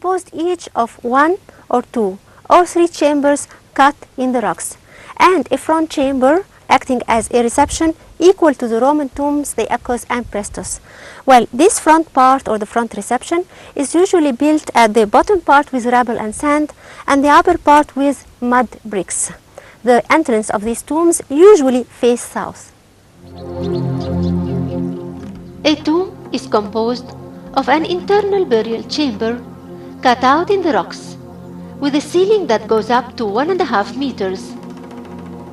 composed each of 1 or 2 or 3 chambers cut in the rocks, and a front chamber acting as a reception equal to the Roman tombs the Eccos and Prestos. Well, this front part or the front reception is usually built at the bottom part with rubble and sand and the upper part with mud bricks. The entrance of these tombs usually face south. A tomb is composed of an internal burial chamber cut out in the rocks with a ceiling that goes up to 1.5 meters.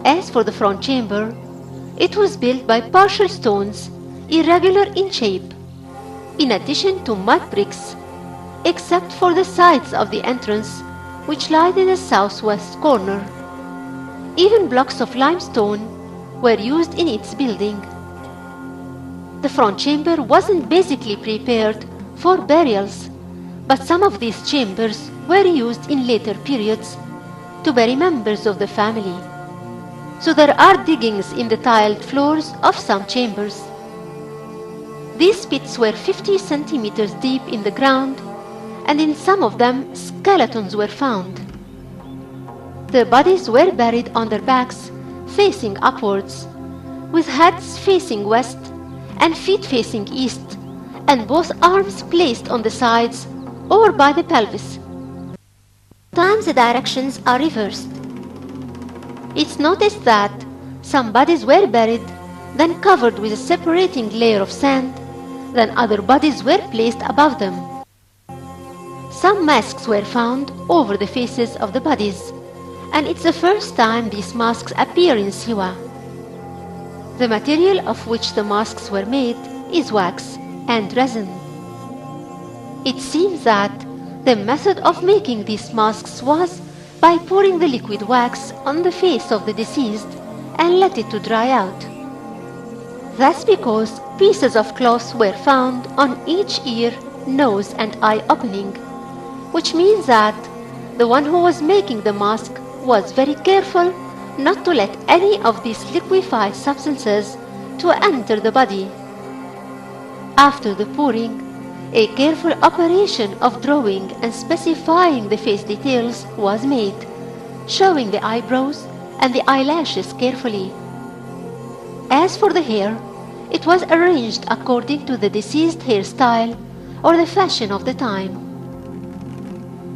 As for the front chamber, it was built by partial stones, irregular in shape, in addition to mud bricks, except for the sides of the entrance, which lie in the southwest corner. Even blocks of limestone were used in its building. The front chamber wasn't basically prepared for burials, but some of these chambers were used in later periods to bury members of the family. So there are diggings in the tiled floors of some chambers. These pits were 50 centimeters deep in the ground, and in some of them skeletons were found. The bodies were buried on their backs, facing upwards, with heads facing west and feet facing east, and both arms placed on the sides or by the pelvis. Sometimes the directions are reversed. It's noticed that some bodies were buried, then covered with a separating layer of sand, then other bodies were placed above them. Some masks were found over the faces of the bodies, and it's the first time these masks appear in Siwa. The material of which the masks were made is wax and resin. It seems that the method of making these masks was by pouring the liquid wax on the face of the deceased and let it to dry out. That's because pieces of cloth were found on each ear, nose and eye opening, which means that the one who was making the mask was very careful not to let any of these liquefied substances to enter the body. After the pouring, a careful operation of drawing and specifying the face details was made, showing the eyebrows and the eyelashes carefully. As for the hair, it was arranged according to the deceased hairstyle or the fashion of the time.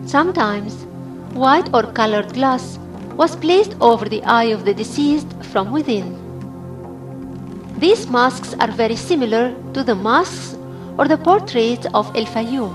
Sometimes, white or colored glass was placed over the eye of the deceased from within. These masks are very similar to the masks or the portraits of El Fayoum.